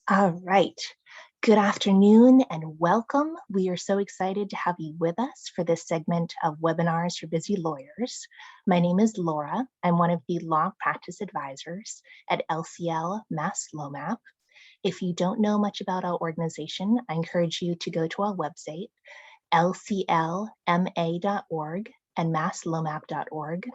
All right. Good afternoon and welcome. We are so excited to have you with us for this segment of webinars for busy lawyers. My name is Laura. I'm one of the law practice advisors at LCL Mass LOMAP. If you don't know much about our organization, I encourage you to go to our website, lclma.org and masslomap.org.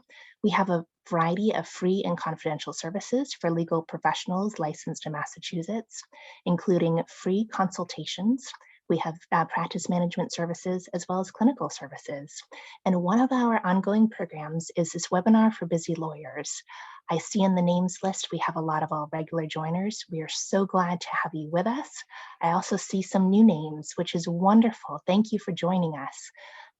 We have a variety of free and confidential services for legal professionals licensed in Massachusetts, including free consultations. We have practice management services as well as clinical services. And one of our ongoing programs is this webinar for busy lawyers. I see in the names list, we have a lot of our regular joiners. We are so glad to have you with us. I also see some new names, which is wonderful. Thank you for joining us.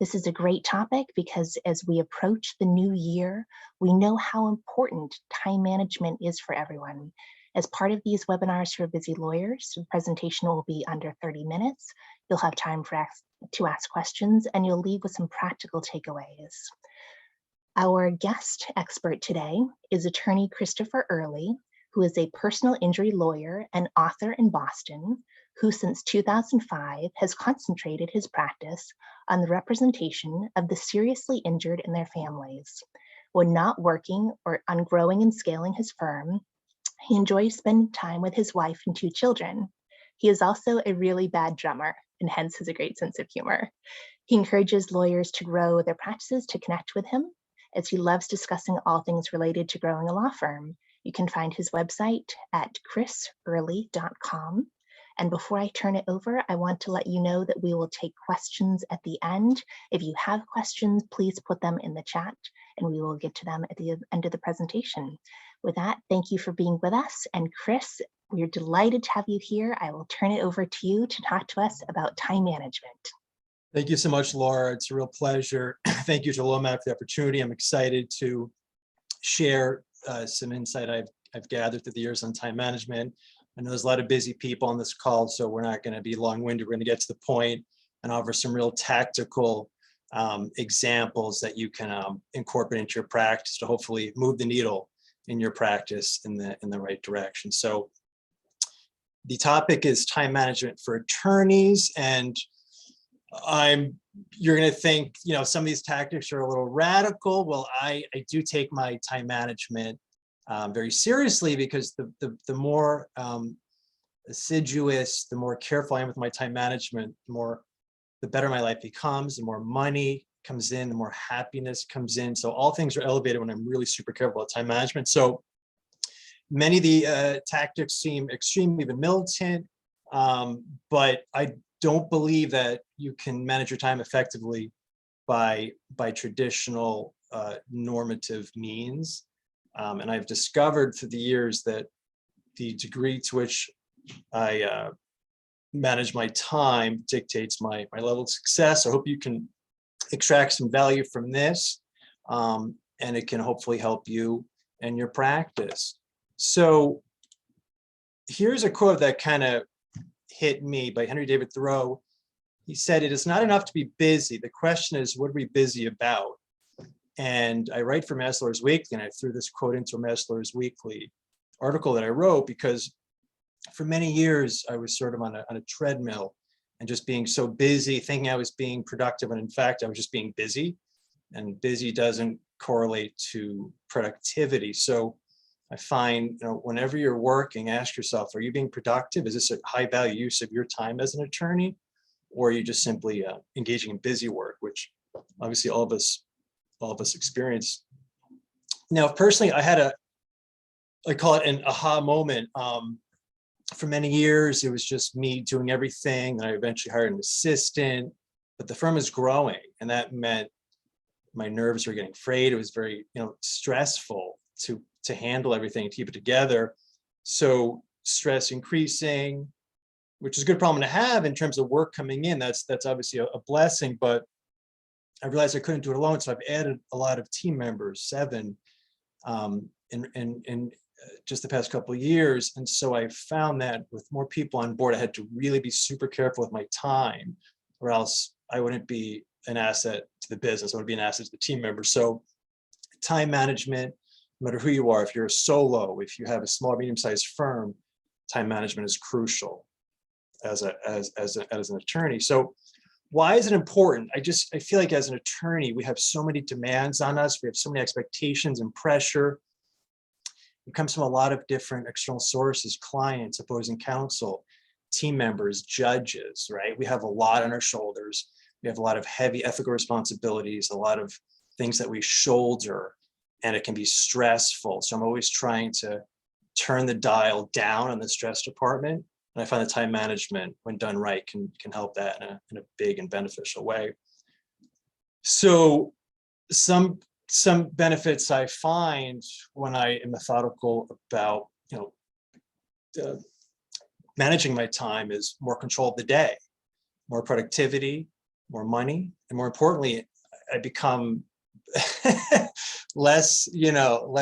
This is a great topic because as we approach the new year, we know how important time management is for everyone. As part of these webinars for busy lawyers, the presentation will be under 30 minutes. You'll have time to ask questions and you'll leave with some practical takeaways. Our guest expert today is attorney Christopher Early, who is a personal injury lawyer and author in Boston, who since 2005 has concentrated his practice on the representation of the seriously injured and their families. When not working or on growing and scaling his firm, he enjoys spending time with his wife and 2 children. He is also a really bad drummer and hence has a great sense of humor. He encourages lawyers to grow their practices to connect with him, as he loves discussing all things related to growing a law firm. You can find his website at chrisearly.com. And before I turn it over, I want to let you know that we will take questions at the end. If you have questions, please put them in the chat and we will get to them at the end of the presentation. With that, thank you for being with us. And Chris, we're delighted to have you here. I will turn it over to you to talk to us about time management. Thank you so much, Laura. It's a real pleasure. Thank you to LOMAP for the opportunity. I'm excited to share some insight I've gathered through the years on time management. I know there's a lot of busy people on this call, so we're not going to be long-winded. We're going to get to the point and offer some real tactical examples that you can incorporate into your practice to hopefully move the needle in your practice in the right direction. So the topic is time management for attorneys, and you're going to think, some of these tactics are a little radical. Well, I do take my time management very seriously, because the more assiduous, the more careful I am with my time management, the better my life becomes, the more money comes in, the more happiness comes in. So all things are elevated when I'm really super careful about time management. So many of the tactics seem extremely militant, but I don't believe that you can manage your time effectively by traditional normative means. And I've discovered through the years that the degree to which I manage my time dictates my level of success. I hope you can extract some value from this, and it can hopefully help you and your practice. So here's a quote that kind of hit me by Henry David Thoreau. He said, "It is not enough to be busy. The question is, what are we busy about?" And I write for Mass Lawyers Weekly, and I threw this quote into a Mass Lawyers Weekly article that I wrote, because for many years I was sort of on a treadmill and just being so busy, thinking I was being productive, when in fact I was just being busy, and busy doesn't correlate to productivity. So I find, whenever you're working, ask yourself, are you being productive? Is this a high value use of your time as an attorney? Or are you just simply engaging in busy work, which obviously all of us experience. Now, personally, I had I call it an aha moment. For many years, it was just me doing everything. I eventually hired an assistant, but the firm is growing, and that meant my nerves were getting frayed. It was very, stressful to handle everything, to keep it together. So stress increasing, which is a good problem to have in terms of work coming in. That's obviously a blessing, but I realized I couldn't do it alone. So I've added a lot of team members, 7, in just the past couple of years. And so I found that with more people on board, I had to really be super careful with my time, or else I wouldn't be an asset to the business. I would be an asset to the team members. So time management, no matter who you are, if you're a solo, if you have a small, medium-sized firm, time management is crucial as an attorney. So why is it important? I feel like as an attorney, we have so many demands on us. We have so many expectations and pressure. It comes from a lot of different external sources, clients, opposing counsel, team members, judges, right? We have a lot on our shoulders. We have a lot of heavy ethical responsibilities, a lot of things that we shoulder, and it can be stressful. So I'm always trying to turn the dial down on the stress department. And I find that time management, when done right, can help that in a big and beneficial way. So some benefits I find when I am methodical about managing my time is more control of the day, more productivity, more money, and more importantly, I become less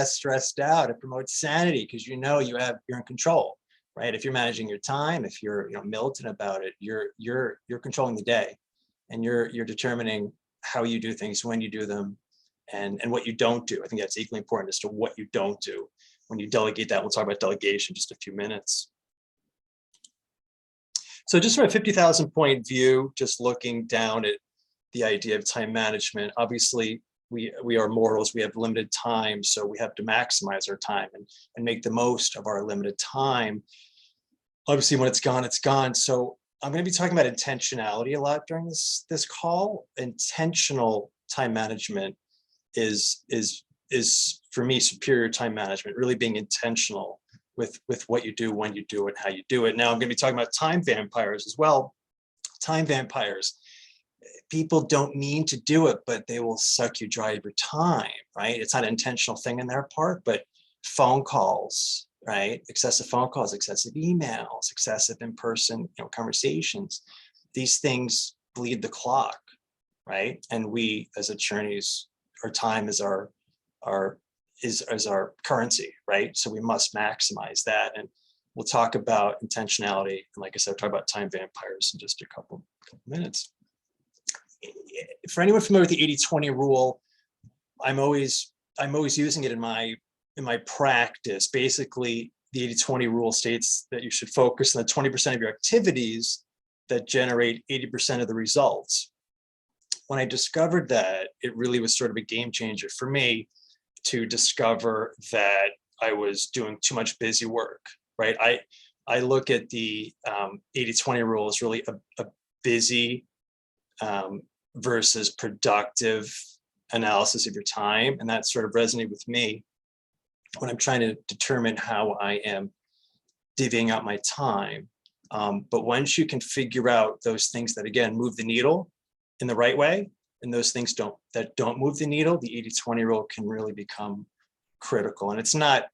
stressed out. It promotes sanity because you're in control, right? If you're managing your time, if you're militant about it, you're controlling the day, and you're determining how you do things, when you do them, and what you don't do. I think that's equally important as to what you don't do. When you delegate that, we'll talk about delegation in just a few minutes. So just from a 50,000 point view, just looking down at the idea of time management, obviously we are mortals, we have limited time, so we have to maximize our time and make the most of our limited time. Obviously, when it's gone, it's gone. So I'm going to be talking about intentionality a lot during this call. Intentional time management is for me superior time management, really being intentional with what you do, when you do it, how you do it. Now I'm going to be talking about time vampires as well. Time vampires, people don't mean to do it, but they will suck you dry of your time, right? It's not an intentional thing in their part, but phone calls, right? Excessive phone calls, excessive emails, excessive in-person conversations. These things bleed the clock, right? And we as attorneys, our time is our currency, right? So we must maximize that. And we'll talk about intentionality. And like I said, we'll talk about time vampires in just a couple minutes. For anyone familiar with the 80-20 rule, I'm always using it in my practice. Basically, the 80-20 rule states that you should focus on the 20% of your activities that generate 80% of the results. When I discovered that, it really was sort of a game changer for me to discover that I was doing too much busy work, right? I look at the 80-20 rule as really a busy versus productive analysis of your time. And that sort of resonated with me when I'm trying to determine how I am divvying out my time. But once you can figure out those things that, again, move the needle in the right way, and those things that don't move the needle, the 80-20 rule can really become critical. And it's not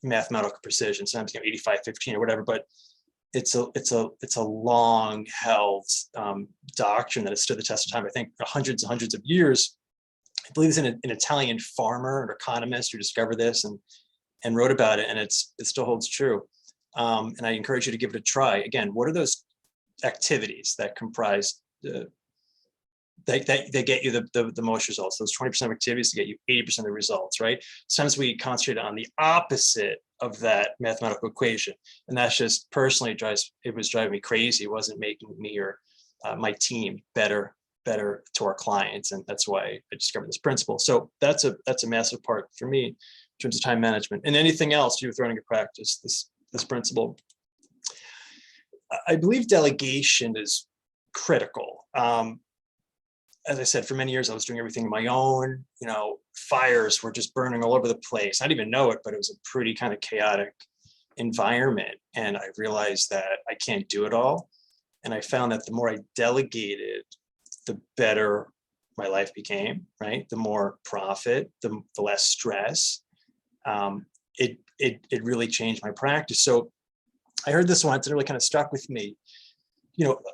mathematical precision, sometimes 85-15 or whatever, but it's a long held doctrine that has stood the test of time. I think hundreds and hundreds of years. I believe it's an Italian farmer or economist who discovered this and wrote about it, and it still holds true. And I encourage you to give it a try. Again, what are those activities that comprise that get you the most results? Those 20% of activities to get you 80% of the results, right? Sometimes we concentrate on the opposite of that mathematical equation, and that's just personally it was driving me crazy. It wasn't making me or my team better to our clients, and that's why I discovered this principle. So that's a massive part for me in terms of time management. And anything else you're throwing into practice, this principle. I believe delegation is critical. As I said, for many years, I was doing everything on my own. Fires were just burning all over the place. I didn't even know it, but it was a pretty kind of chaotic environment. And I realized that I can't do it all. And I found that the more I delegated, the better my life became, right? The more profit, the less stress. It really changed my practice. So I heard this once and it really kind of stuck with me.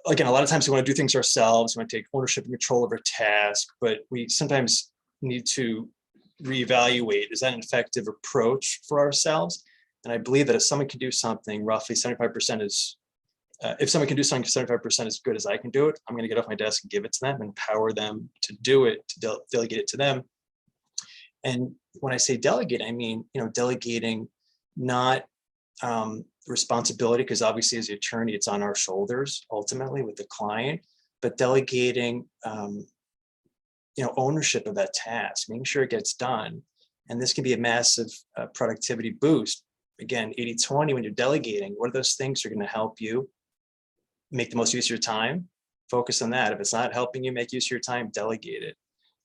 Again, a lot of times we want to do things ourselves. We want to take ownership and control of our task, but we sometimes need to reevaluate, is that an effective approach for ourselves? And I believe that if someone can do something, roughly 75% is, if someone can do something 75% as good as I can do it, I'm going to get off my desk and give it to them, empower them to do it, to delegate it to them. And when I say delegate, I mean, delegating not responsibility, because obviously as the attorney, it's on our shoulders ultimately with the client, but delegating, ownership of that task, making sure it gets done. And this can be a massive productivity boost. Again, 80-20, when you're delegating, what are those things that are going to help you make the most use of your time? Focus on that. If it's not helping you make use of your time, delegate it.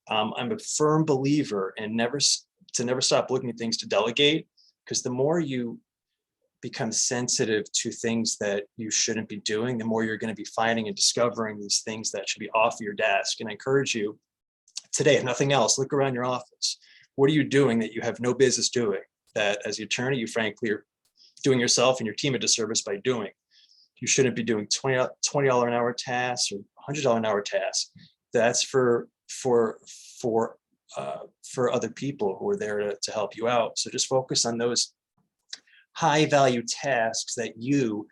I'm a firm believer in never stop looking at things to delegate, because the more you become sensitive to things that you shouldn't be doing, the more you're going to be finding and discovering these things that should be off your desk. And I encourage you today, if nothing else, look around your office. What are you doing that you have no business doing, that as the attorney, you frankly are doing yourself and your team a disservice by doing? You shouldn't be doing $20 an hour tasks or $100 an hour tasks. That's for other people who are there to help you out. So just focus on those high value tasks that you,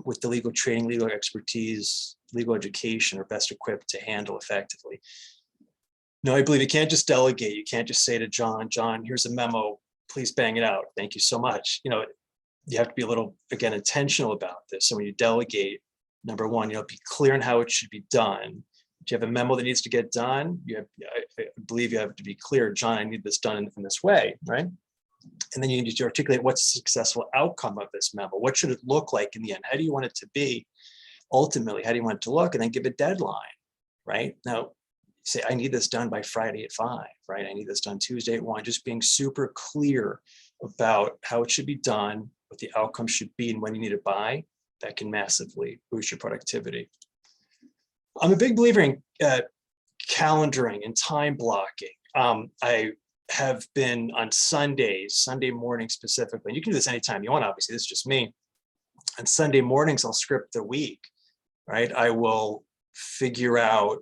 with the legal training, legal expertise, legal education, are best equipped to handle effectively. No, I believe you can't just delegate. You can't just say to John, here's a memo, please bang it out. Thank you so much. You have to be a little, again, intentional about this. So when you delegate, number one, be clear on how it should be done. Do you have a memo that needs to get done? I believe you have to be clear, John, I need this done in this way, right? And then you need to articulate what's the successful outcome of this memo. What should it look like in the end? How do you want it to be? Ultimately, how do you want it to look? And then give a deadline, right? Now, say, I need this done by Friday at 5, right? I need this done Tuesday at 1, just being super clear about how it should be done, what the outcome should be, and when you need it by. That can massively boost your productivity. I'm a big believer in calendaring and time blocking. I have been on Sundays, Sunday morning specifically, and you can do this anytime you want, obviously, this is just me. On Sunday mornings, I'll script the week, right? I will figure out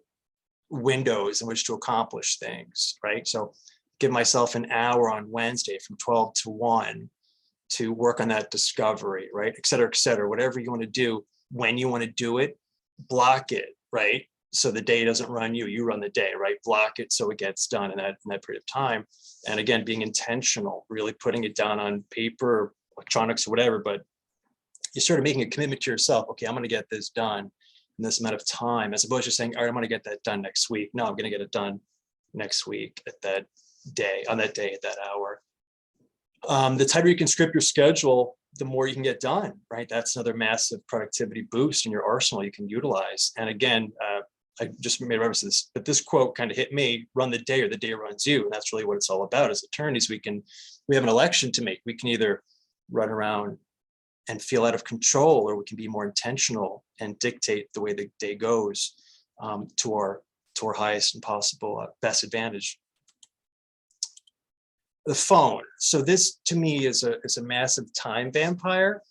windows in which to accomplish things, right? So give myself an hour on Wednesday from 12 to 1 to work on that discovery, right? Et cetera, whatever you want to do, when you want to do it, block it, right? So the day doesn't run you, you run the day, right? Block it so it gets done in that period of time. And again, being intentional, really putting it down on paper, electronics, or whatever, but you're sort of making a commitment to yourself. Okay, I'm going to get this done in this amount of time, as opposed to saying, all right, I'm going to get that done next week. No, I'm going to get it done next week at that day, on that day, at that hour. The tighter you can script your schedule, the more you can get done, right? That's another massive productivity boost in your arsenal you can utilize. And again, I just made reference to this, but this quote kind of hit me: run the day or the day runs you. And that's really what it's all about. As attorneys, we have an election to make. We can either run around and feel out of control, or we can be more intentional and dictate the way the day goes to our highest and possible best advantage. The phone. So this to me is a massive time vampire.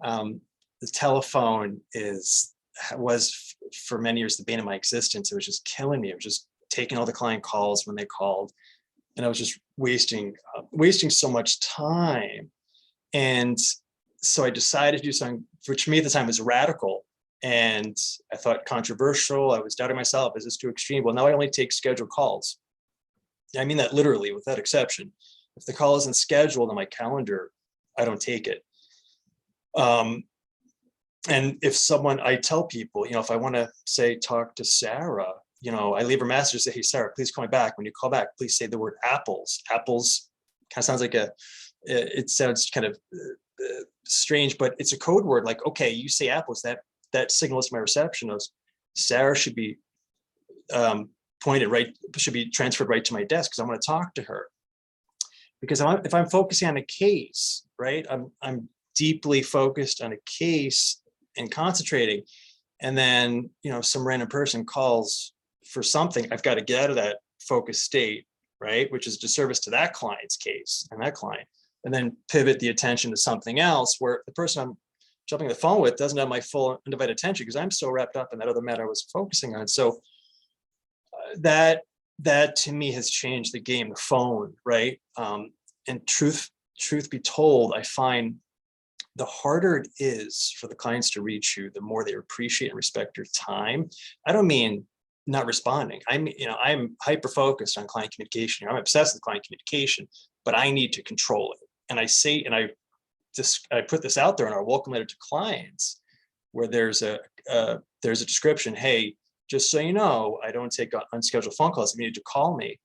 The telephone was for many years the bane of my existence. It was just killing me. It was just taking all the client calls when they called, and I was just wasting so much time. And so I decided to do something which to me at the time was radical, and I thought controversial. I was doubting myself. Is this too extreme? Well, now I only take scheduled calls. I mean that literally, without exception. If the call isn't scheduled on my calendar, I don't take it. And if I tell people, if I want to say, talk to Sarah, I leave her message, say, hey, Sarah, please call me back. When you call back, please say the word apples. Apples kind of sounds like it sounds kind of strange, but it's a code word. Like, okay, you say apples, that signals to my receptionist. Sarah should be should be transferred right to my desk because I want to talk to her. Because if I'm focusing on a case, right, I'm deeply focused on a case and concentrating, and then some random person calls for something, I've got to get out of that focused state, right, which is a disservice to that client's case and that client, and then pivot the attention to something else where the person I'm jumping on the phone with doesn't have my full undivided attention because I'm so wrapped up in that other matter I was focusing on. So that to me has changed the game, the phone, right? And truth be told, I find the harder it is for the clients to reach you, the more they appreciate and respect your time. I don't mean not responding. I'm hyper focused on client communication. I'm obsessed with client communication, but I need to control it. And I I put this out there in our welcome letter to clients, where there's a description. Hey, just so you know, I don't take unscheduled phone calls. If you need to call me,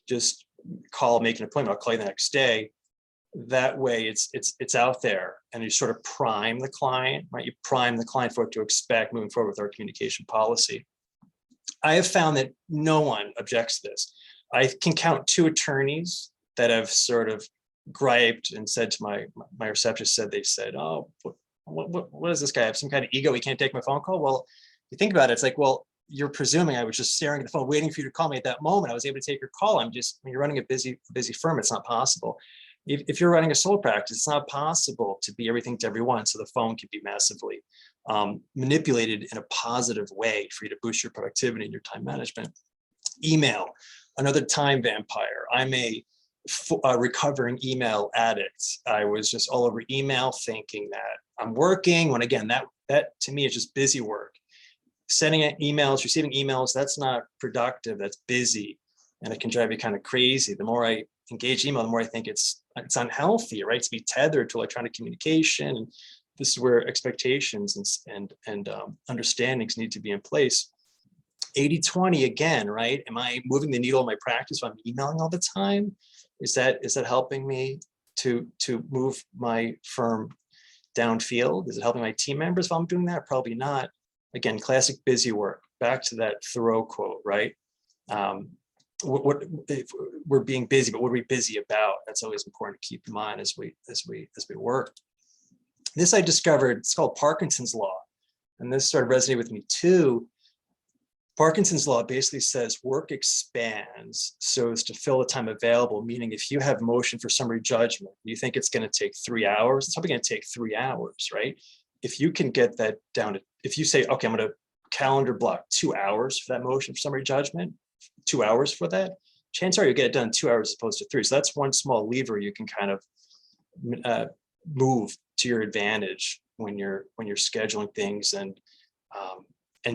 just call, make an appointment. I'll call you the next day. That way it's out there, and you sort of prime the client, right? You prime the client for what to expect moving forward with our communication policy. I have found that no one objects to this. I can count 2 attorneys that have sort of griped and said to my receptionist, they said, oh, what does this guy have? Some kind of ego? He can't take my phone call? Well, you think about it, it's like, well, you're presuming I was just staring at the phone, waiting for you to call me at that moment. I was able to take your call. When you're running a busy firm, it's not possible. If you're running a solo practice, it's not possible to be everything to everyone. So the phone can be massively manipulated in a positive way for you to boost your productivity and your time management. Email, another time vampire. I'm a recovering email addict. I was just all over email thinking that I'm working, when again, that to me is just busy work. Sending emails, receiving emails, that's not productive, that's busy. And it can drive me kind of crazy. The more I engage email, the more I think it's unhealthy, right? To be tethered to electronic communication. And this is where expectations and understandings need to be in place. 80-20 again, right? Am I moving the needle in my practice if I'm emailing all the time? Is that helping me to move my firm downfield? Is it helping my team members if I'm doing that? Probably not. Again, classic busy work. Back to that Thoreau quote, right? What if we're being busy, but what are we busy about? That's always important to keep in mind as we work. This I discovered, it's called Parkinson's Law. And this started resonating with me too. Parkinson's Law basically says work expands so as to fill the time available, meaning if you have motion for summary judgment, you think it's going to take 3 hours, it's probably going to take 3 hours, right? If you can get that down to, if you say, okay, I'm going to calendar block 2 hours for that motion for summary judgment, 2 hours for that, chances are you'll get it done in 2 hours as opposed to 3. So that's one small lever you can kind of move to your advantage when you're scheduling things and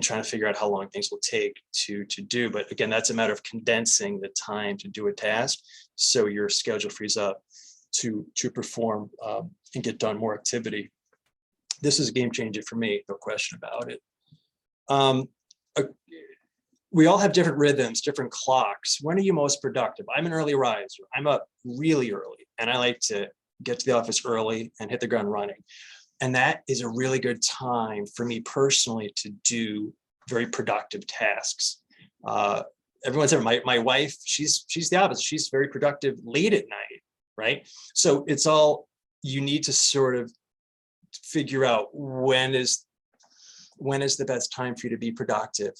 trying to figure out how long things will take to do. But again, that's a matter of condensing the time to do a task so your schedule frees up to perform and get done more activity. This is a game changer for me, no question about it. We all have different rhythms, different clocks. When are you most productive? I'm an early riser. I'm up really early, and I like to get to the office early and hit the ground running. And that is a really good time for me personally to do very productive tasks. Everyone's ever, my wife, she's the opposite. She's very productive late at night, right? So it's all, you need to sort of figure out when is the best time for you to be productive,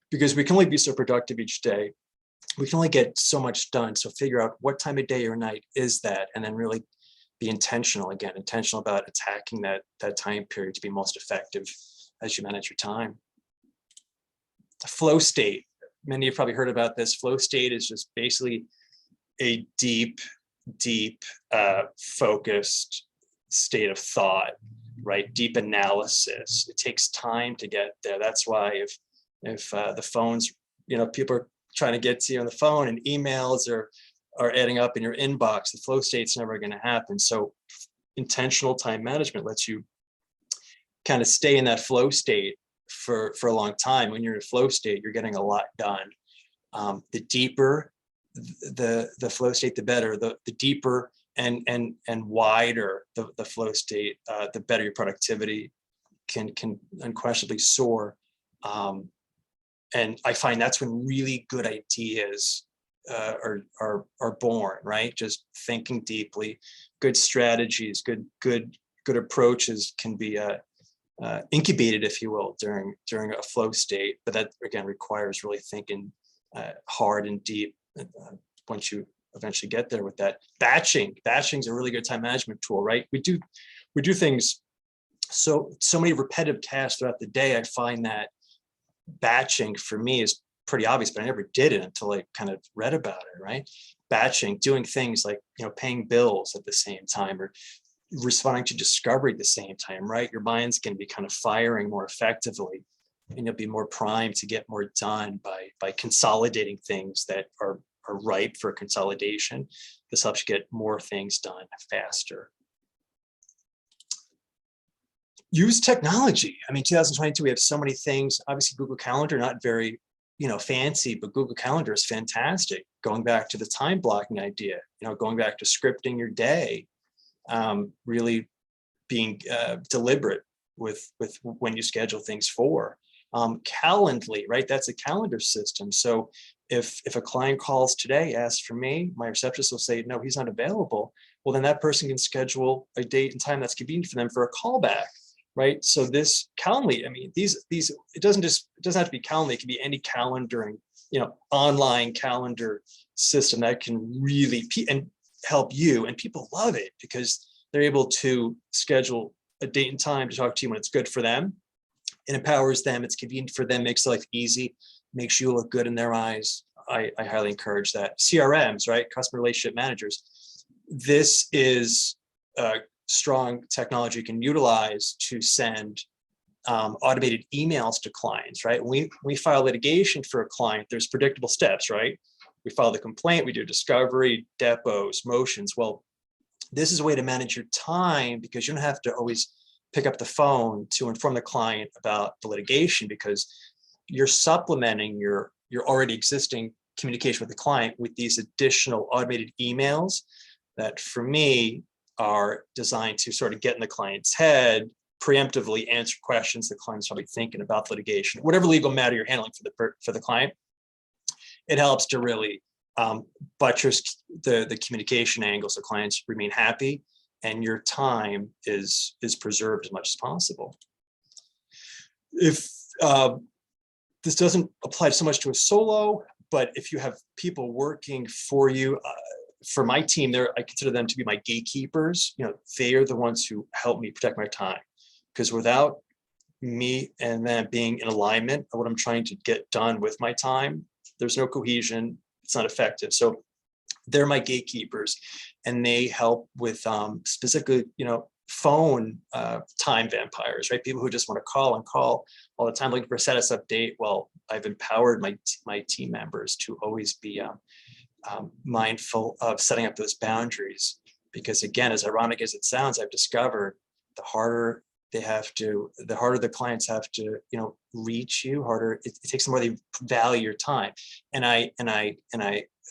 because we can only be so productive each day. We can only get so much done. So figure out what time of day or night is that, and then really be intentional about attacking that time period to be most effective as you manage your time. Flow state. Many of you probably heard about this. Flow state is just basically a deep, focused state of thought, right? Deep analysis. It takes time to get there. That's why if the phones, people are trying to get to you on the phone and emails are adding up in your inbox, the flow state's never going to happen. So intentional time management lets you kind of stay in that flow state for a long time. When you're in a flow state, you're getting a lot done. The deeper the flow state, the better. The deeper and wider the flow state, the better your productivity can unquestionably soar. And I find that's when really good ideas are born, right? Just thinking deeply, good strategies, good approaches can be incubated, if you will, during a flow state. But that again requires really thinking hard and deep once you eventually get there with that. Batching is a really good time management tool, right? We do things so many repetitive tasks throughout the day. I find that batching for me is pretty obvious, but I never did it until I kind of read about it, right? Batching, doing things like, paying bills at the same time or responding to discovery at the same time, right? Your mind's going to be kind of firing more effectively, and you'll be more primed to get more done by consolidating things that are ripe for consolidation. This helps you get more things done faster. use technology. I mean, 2022, we have so many things. Obviously, Google Calendar, not very, fancy, but Google Calendar is fantastic. Going back to the time blocking idea, going back to scripting your day, really being deliberate with when you schedule things for. Calendly, right? That's a calendar system. So if a client calls today, asks for me, my receptionist will say, no, he's not available. Well, then that person can schedule a date and time that's convenient for them for a callback, right? So this Calendly, I mean, these it doesn't have to be Calendly. It can be any calendaring, online calendar system that can really and help you. And people love it because they're able to schedule a date and time to talk to you when it's good for them. It empowers them. It's convenient for them, makes life easy, makes you look good in their eyes. I highly encourage that. CRMs, right? Customer relationship managers. This is a strong technology you can utilize to send automated emails to clients, right? When we file litigation for a client, there's predictable steps, right? We file the complaint, we do discovery, depots, motions. Well, this is a way to manage your time because you don't have to always pick up the phone to inform the client about the litigation, because you're supplementing your already existing communication with the client with these additional automated emails that, for me, are designed to sort of get in the client's head, preemptively answer questions the client's probably thinking about litigation, whatever legal matter you're handling for the client. It helps to really buttress the communication angles so clients remain happy and your time is preserved as much as possible. If this doesn't apply so much to a solo, but if you have people working for you, for my team, I consider them to be my gatekeepers. They are the ones who help me protect my time, because without me and them being in alignment of what I'm trying to get done with my time, there's no cohesion. It's not effective. So they're my gatekeepers, and they help with specifically, phone time vampires, right? People who just want to call all the time looking for a status update. Well, I've empowered my team members to always be mindful of setting up those boundaries, because again, as ironic as it sounds, I've discovered the harder the clients have to, reach you, harder it takes the more they value your time. And I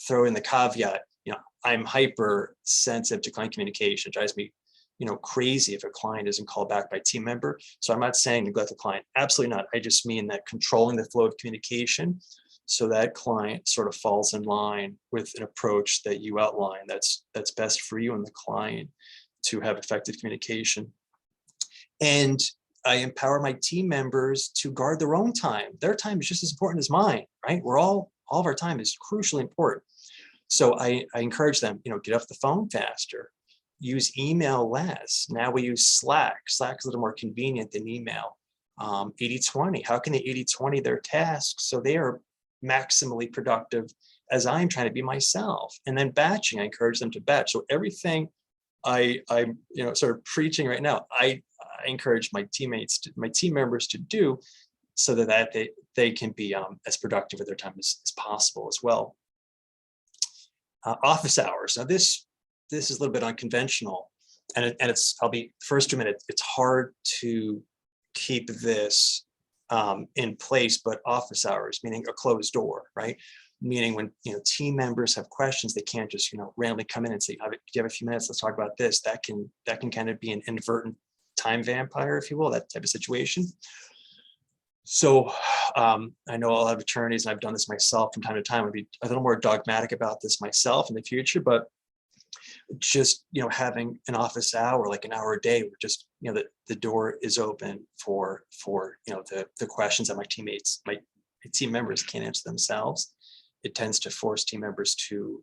throw in the caveat, I'm hyper sensitive to client communication. It drives me, crazy if a client isn't called back by a team member. So I'm not saying neglect the client, absolutely not. I just mean that controlling the flow of communication so that client sort of falls in line with an approach that you outline that's best for you and the client to have effective communication. And I empower my team members to guard their own time. Their time is just as important as mine, right? All of our time is crucially important. So I encourage them, get off the phone faster, use email less. Now we use Slack. Slack is a little more convenient than email. 80-20, how can they 80-20 their tasks so they are maximally productive as I'm trying to be myself? And then batching, I encourage them to batch. So everything I'm sort of preaching right now, I encourage my team members to do, so that they can be as productive with their time as possible as well. Office hours. Now this is a little bit unconventional, and I'll be first 2 minutes. It's hard to keep this in place, but office hours, meaning a closed door, right? Meaning when team members have questions, they can't just randomly come in and say, "Do you have a few minutes? Let's talk about this." That can kind of be an inadvertent time vampire, if you will, that type of situation. So I know I'll have attorneys, and I've done this myself from time to time. I'd be a little more dogmatic about this myself in the future, but just having an office hour, like an hour a day, where just the door is open for the questions that my team members can't answer themselves. It tends to force team members to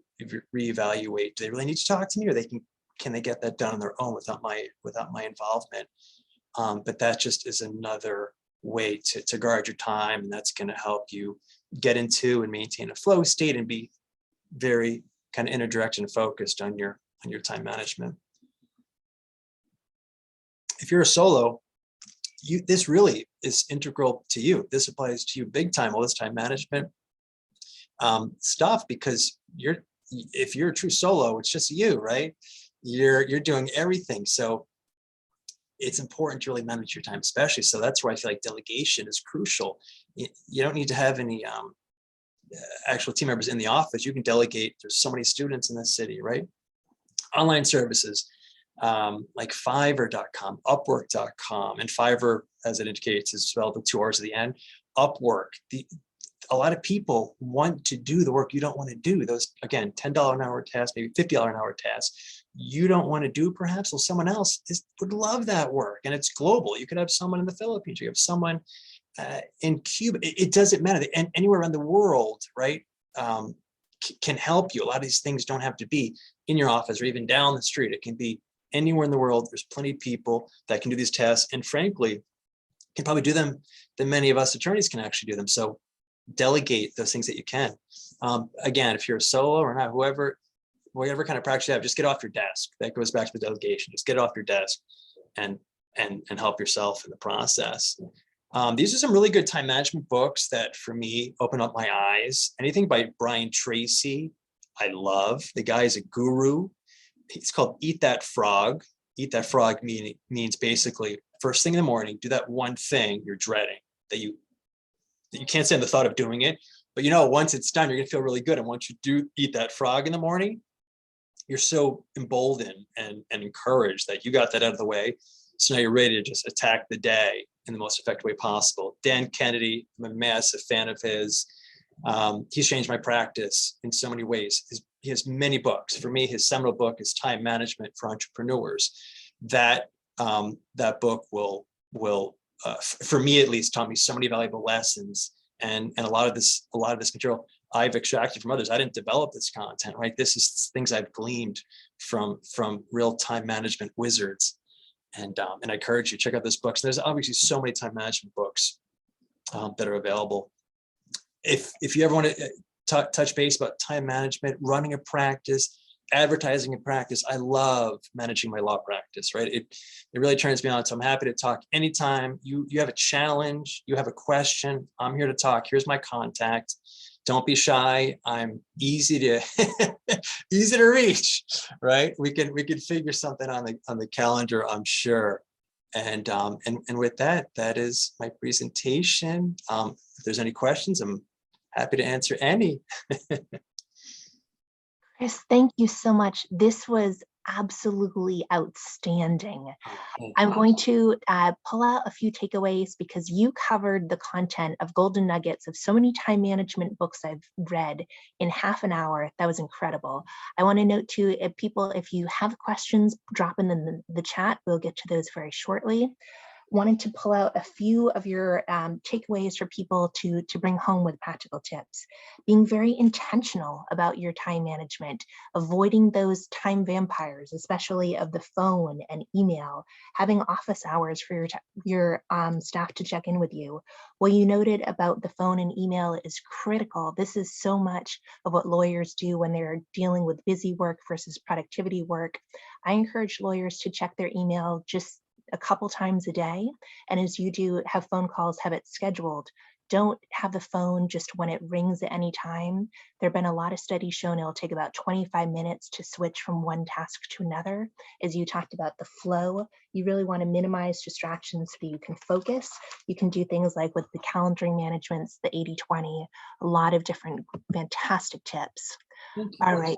reevaluate. Do they really need to talk to me, or can they get that done on their own without my involvement? But that just is another way to guard your time, and that's going to help you get into and maintain a flow state and be very kind of inner direction and focused on your time management. If you're a solo, this really is integral to you. This applies to you big time, all this time management stuff, because if you're a true solo, it's just you, right? You're doing everything. So it's important to really manage your time, especially. So that's where I feel like delegation is crucial. You don't need to have any actual team members in the office. You can delegate. There's so many students in this city, right? Online services like Fiverr.com, Upwork.com, and Fiverr, as it indicates, is spelled with 2 R's at the end. Upwork. A lot of people want to do the work you don't want to do. Those, again, $10 an hour tasks, maybe $50 an hour tasks you don't want to do, perhaps. Well, someone else would love that work, and it's global. You could have someone in the Philippines, you have someone in Cuba. It doesn't matter. And anywhere around the world, right, can help you. A lot of these things don't have to be in your office or even down the street. It can be anywhere in the world. There's plenty of people that can do these tasks, and frankly, can probably do them than many of us attorneys can actually do them. So delegate those things that you can. Again, if you're a solo or not, whatever kind of practice you have, just get off your desk. That goes back to the delegation. Just get off your desk and help yourself in the process. These are some really good time management books that, for me, open up my eyes. Anything by Brian Tracy, I love. The guy is a guru. It's called Eat That Frog. Eat That Frog means basically first thing in the morning, do that one thing you're dreading, that you can't stand the thought of doing it, but once it's done, you're gonna feel really good. And once you do eat that frog in the morning, you're so emboldened and encouraged that you got that out of the way. So now you're ready to just attack the day in the most effective way possible. Dan Kennedy, I'm a massive fan of his. He's changed my practice in so many ways. He has many books. For me, his seminal book is Time Management for Entrepreneurs. That book will for me at least, taught me so many valuable lessons, and a lot of this material I've extracted from others. I didn't develop this content, right? This is things I've gleaned from real time management wizards. And I encourage you to check out those books. There's obviously so many time management books that are available. If you ever want to touch base about time management, running a practice, advertising a practice, I love managing my law practice, right? It really turns me on. So I'm happy to talk anytime you have a challenge, you have a question, I'm here to talk. Here's my contact. Don't be shy. I'm easy to easy to reach, right? We can figure something on the calendar, I'm sure. And with that is my presentation. If there's any questions, I'm happy to answer any. Chris, thank you so much. This was absolutely outstanding. I'm going to pull out a few takeaways because you covered the content of golden nuggets of so many time management books I've read in half an hour. That was incredible. I want to note too, if you have questions, drop them in the chat. We'll get to those very shortly. Wanted to pull out a few of your takeaways for people to bring home with practical tips. Being very intentional about your time management, avoiding those time vampires, especially of the phone and email, having office hours for your staff to check in with you. What you noted about the phone and email is critical. This is so much of what lawyers do when they're dealing with busy work versus productivity work. I encourage lawyers to check their email just a couple times a day. And as you do have phone calls, have it scheduled. Don't have the phone just when it rings at any time. There have been a lot of studies shown it'll take about 25 minutes to switch from one task to another. As you talked about the flow, you really want to minimize distractions so you can focus. You can do things like with the calendaring managements, the 80-20, a lot of different fantastic tips. All right.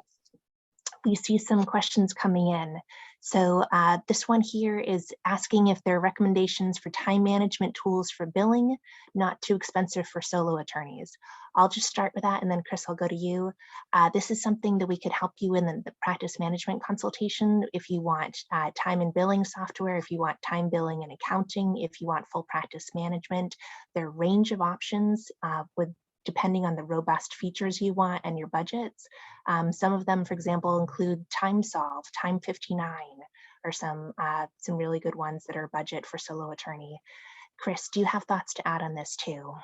We see some questions coming in. So this one here is asking if there are recommendations for time management tools for billing, not too expensive for solo attorneys. I'll just start with that, and then Chris, I'll go to you. This is something that we could help you in the practice management consultation if you want time and billing software, if you want time billing and accounting, if you want full practice management. There are a range of options depending on the robust features you want and your budgets. Some of them, for example, include TimeSolve, Time 59, or some really good ones that are budget for solo attorney. Chris, do you have thoughts to add on this too?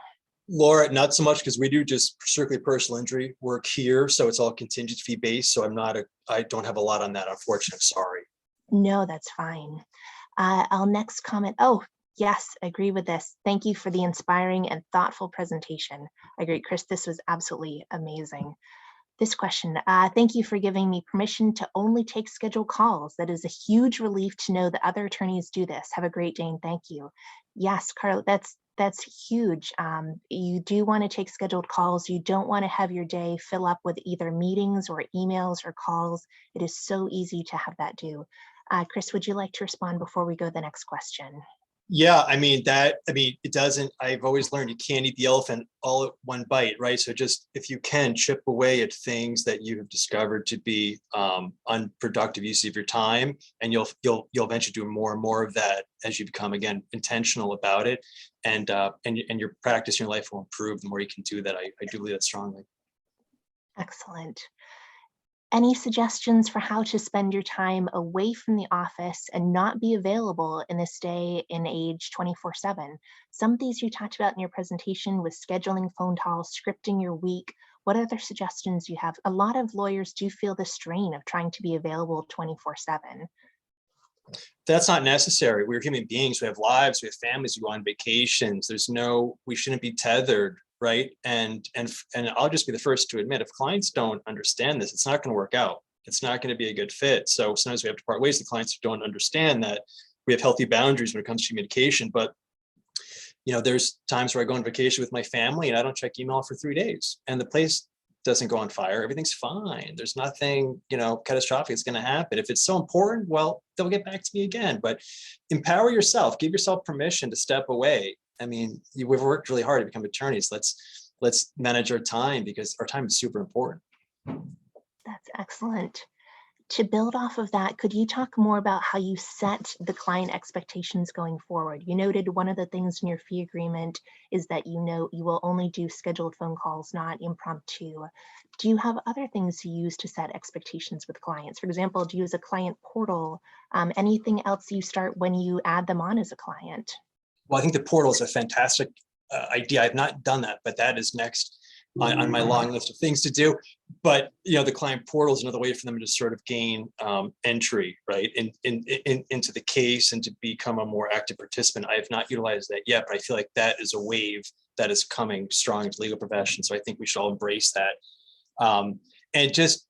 Laura, not so much, because we do just strictly personal injury work here, so it's all contingent fee based. So I don't have a lot on that, unfortunately. Sorry. No, that's fine. I'll next comment. Oh, yes, I agree with this. Thank you for the inspiring and thoughtful presentation. I agree, Chris, this was absolutely amazing. This question, thank you for giving me permission to only take scheduled calls. That is a huge relief to know that other attorneys do this. Have a great day and thank you. Yes, Carla, that's huge. You do want to take scheduled calls. You don't want to have your day fill up with either meetings or emails or calls. It is so easy to have that do. Chris, would you like to respond before we go to the next question? Yeah, it doesn't, I've always learned you can't eat the elephant all at one bite, right? So just if you can chip away at things that you have discovered to be unproductive use of your time, and you'll eventually do more and more of that as you become, again, intentional about it, and your practice in your life will improve the more you can do that. I do believe that strongly. Excellent. Any suggestions for how to spend your time away from the office and not be available in this day and age 24/7? Some of these you talked about in your presentation with scheduling phone calls, scripting your week. What other suggestions do you have? A lot of lawyers do feel the strain of trying to be available 24/7. That's not necessary. We're human beings. We have lives. We have families. We go on vacations. We shouldn't be tethered, right? And I'll just be the first to admit, if clients don't understand this, it's not going to work out. It's not going to be a good fit. So sometimes we have to part ways with clients who don't understand that we have healthy boundaries when it comes to communication. But there's times where I go on vacation with my family and I don't check email for 3 days, and the place doesn't go on fire. Everything's fine. There's nothing, catastrophic that's going to happen. If it's so important, well, they'll get back to me again. But empower yourself. Give yourself permission to step away. I mean, we've worked really hard to become attorneys. Let's manage our time, because our time is super important. That's excellent. To build off of that, could you talk more about how you set the client expectations going forward? You noted one of the things in your fee agreement is that you will only do scheduled phone calls, not impromptu. Do you have other things you use to set expectations with clients? For example, do you use a client portal? Anything else you start when you add them on as a client? Well, I think the portal is a fantastic idea. I've not done that, but that is next on my long list of things to do. But the client portal is another way for them to sort of gain entry, right, into the case and to become a more active participant. I have not utilized that yet, but I feel like that is a wave that is coming strong into legal profession. So I think we should all embrace that. And just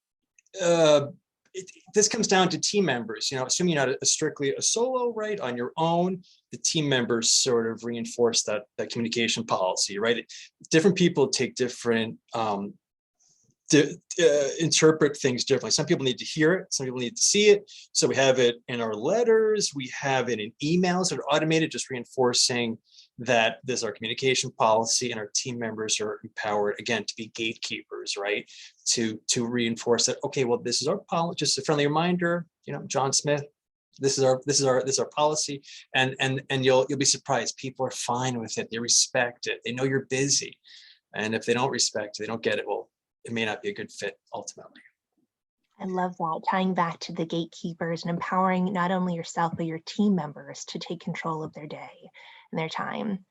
this comes down to team members. Assuming you're not strictly a solo, right, on your own, the team members sort of reinforce that communication policy, right? Different people take different interpret things differently. Some people need to hear it, some people need to see it. So we have it in our letters, we have it in emails that are automated, just reinforcing that this is our communication policy, and our team members are empowered, again, to be gatekeepers, right? To reinforce that, okay, well, this is our policy, just a friendly reminder, John Smith, this is our policy. And you'll be surprised. People are fine with it. They respect it. They know you're busy. And if they don't respect it, they don't get it, well, it may not be a good fit ultimately. I love that, tying back to the gatekeepers and empowering not only yourself, but your team members to take control of their day and their time.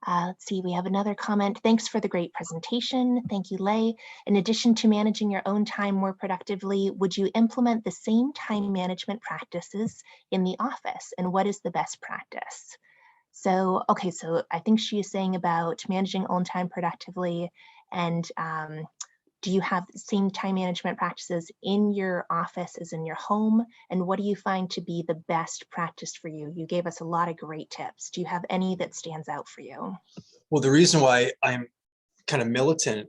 Let's see, we have another comment. Thanks for the great presentation. Thank you, Lei. In addition to managing your own time more productively, would you implement the same time management practices in the office? And what is the best practice? So, okay, so I think she is saying about managing own time productively, and do you have the same time management practices in your office as in your home? And what do you find to be the best practice for you? You gave us a lot of great tips. Do you have any that stands out for you? Well, the reason why I'm kind of militant,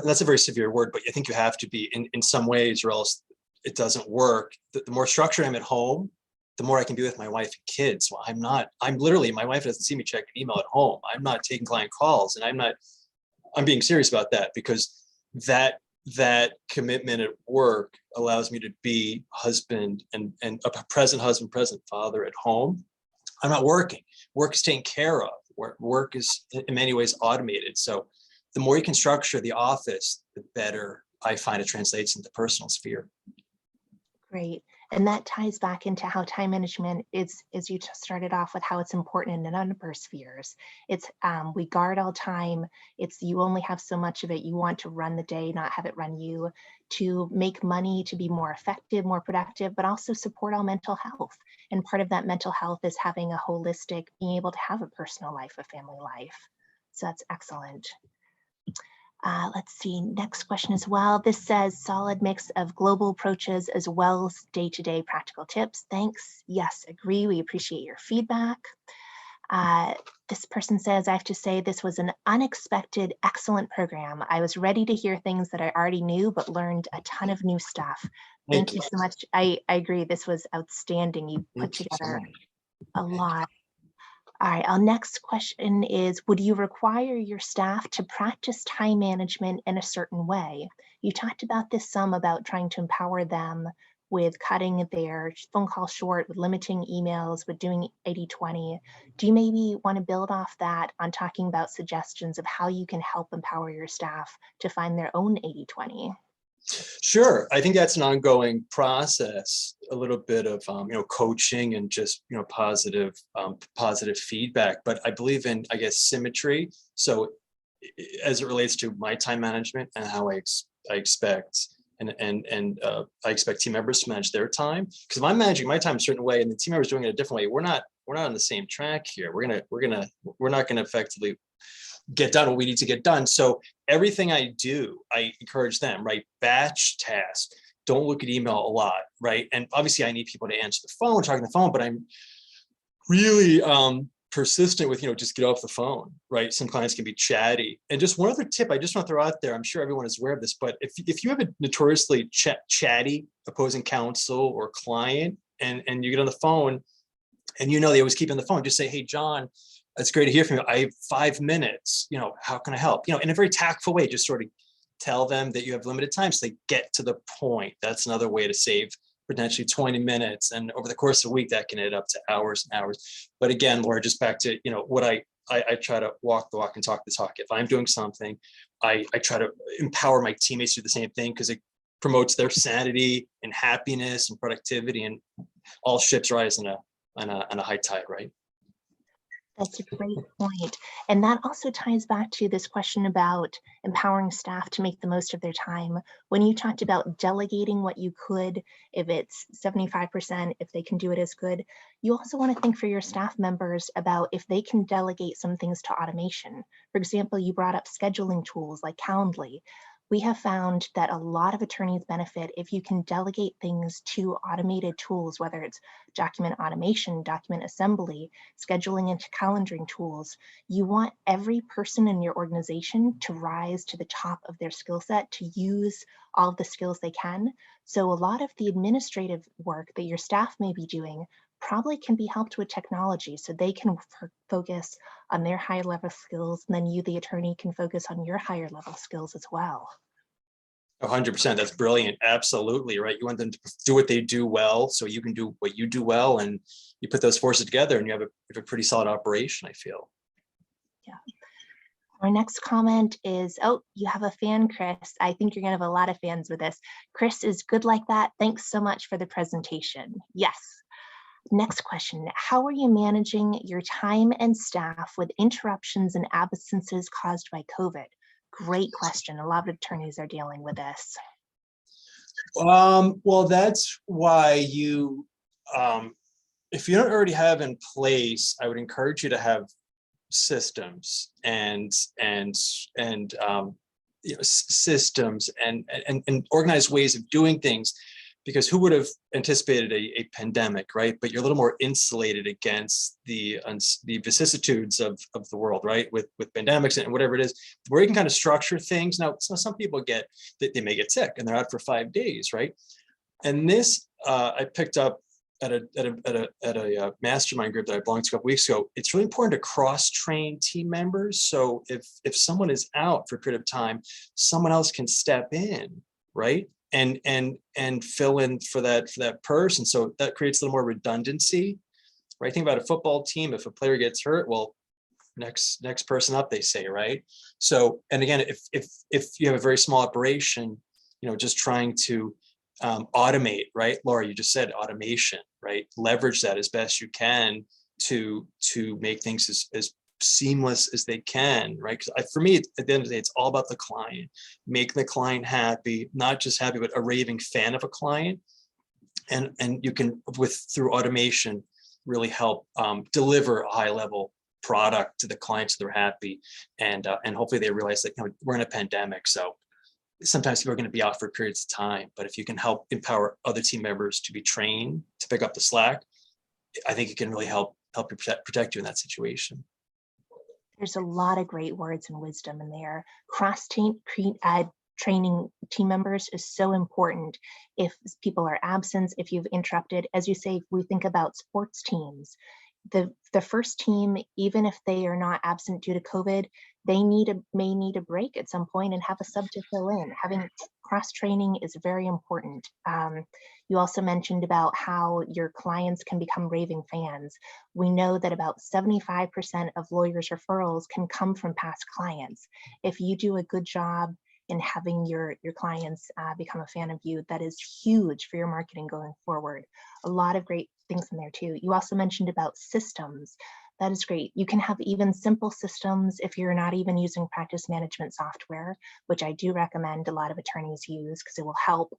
that's a very severe word, but I think you have to be in some ways, or else it doesn't work. The more structured I'm at home, the more I can be with my wife and kids. Well, I'm literally, my wife doesn't see me check an email at home. I'm not taking client calls, and I'm being serious about that, because that commitment at work allows me to be husband and a present husband, present father at home. I'm not working. Work is taken care of. Work is in many ways automated. So the more you can structure the office, the better I find it translates into personal sphere. Great. And that ties back into how time management is, as you just started off with, how it's important in a number of spheres. It's we guard all time. It's you only have so much of it. You want to run the day, not have it run you, to make money, to be more effective, more productive, but also support all mental health. And part of that mental health is having a holistic, being able to have a personal life, a family life. So that's excellent. Let's see, next question as well. This says solid mix of global approaches as well as day-to-day practical tips. Thanks. Yes, agree. We appreciate your feedback. This person says, I have to say this was an unexpected, excellent program. I was ready to hear things that I already knew, but learned a ton of new stuff. Thank you so much. I agree. This was outstanding. You put together a lot. All right, our next question is, would you require your staff to practice time management in a certain way? You talked about this some about trying to empower them with cutting their phone call short, with limiting emails, with doing 80/20. Do you maybe want to build off that on talking about suggestions of how you can help empower your staff to find their own 80/20? Sure. I think that's an ongoing process, a little bit of, coaching and just, positive feedback. But I believe in, I guess, symmetry. So as it relates to my time management and how I expect I expect team members to manage their time, because if I'm managing my time a certain way and the team members doing it a different way, we're not on the same track here. We're not gonna effectively get done what we need to get done. So everything I do, I encourage them, right? Batch tasks. Don't look at email a lot, right? And obviously I need people to answer the phone, talk on the phone, but I'm really persistent with, just get off the phone, right? Some clients can be chatty. And just one other tip I just want to throw out there, I'm sure everyone is aware of this, but if you have a notoriously chatty opposing counsel or client and you get on the phone and they always keep on the phone, just say, hey, John, it's great to hear from you. I have 5 minutes, how can I help? In a very tactful way, just sort of tell them that you have limited time so they get to the point. That's another way to save potentially 20 minutes. And over the course of a week, that can add up to hours and hours. But again, Laura, just back to, what I try to walk the walk and talk the talk. If I'm doing something, I try to empower my teammates to do the same thing, because it promotes their sanity and happiness and productivity, and all ships rise on a high tide, right? That's a great point. And that also ties back to this question about empowering staff to make the most of their time. When you talked about delegating what you could, if it's 75%, if they can do it as good, you also want to think for your staff members about if they can delegate some things to automation. For example, you brought up scheduling tools like Calendly. We have found that a lot of attorneys benefit if you can delegate things to automated tools, whether it's document automation, document assembly, scheduling into calendaring tools. You want every person in your organization to rise to the top of their skill set, to use all of the skills they can. So a lot of the administrative work that your staff may be doing probably can be helped with technology, so they can focus on their higher level skills, and then you, the attorney, can focus on your higher level skills as well. 100%. That's brilliant. Absolutely, right? You want them to do what they do well, so you can do what you do well, and you put those forces together, and you have a pretty solid operation, I feel. Yeah. Our next comment is, oh, you have a fan, Chris. I think you're gonna have a lot of fans with this. Chris is good like that. Thanks so much for the presentation. Yes. Next question, how are you managing your time and staff with interruptions and absences caused by COVID? Great question. A lot of attorneys are dealing with this. Well, that's why if you don't already have in place, I would encourage you to have systems and systems and organized ways of doing things, because who would have anticipated a pandemic, right? But you're a little more insulated against the vicissitudes of the world, right? With pandemics and whatever it is, where you can kind of structure things. Now, some people they may get sick and they're out for 5 days, right? And this I picked up at a mastermind group that I belonged to a couple weeks ago. It's really important to cross-train team members. So if someone is out for a period of time, someone else can step in, right? And fill in for that person. So that creates a little more redundancy, right? Think about a football team. If a player gets hurt, well, next person up, they say, right? So, and again, if you have a very small operation, just trying to automate, right? Laura, you just said automation, right? Leverage that as best you can to make things as seamless as they can, right? Because for me, at the end of the day, it's all about the client, making the client happy, not just happy, but a raving fan of a client. And you can, through automation, really help deliver a high level product to the clients so they're happy. And hopefully they realize that, we're in a pandemic. So sometimes people are going to be out for periods of time, but if you can help empower other team members to be trained to pick up the slack, I think it can really help you protect you in that situation. There's a lot of great words and wisdom in there. Training team members is so important. If people are absent, if you've interrupted, as you say, if we think about sports teams, the first team, even if they are not absent due to COVID, they may need a break at some point and have a sub to fill in. Having cross training is very important. You also mentioned about how your clients can become raving fans. We know that about 75% of lawyers' referrals can come from past clients. If you do a good job in having your clients become a fan of you, that is huge for your marketing going forward. A lot of great things in there too. You also mentioned about systems. That is great. You can have even simple systems if you're not even using practice management software, which I do recommend a lot of attorneys use because it will help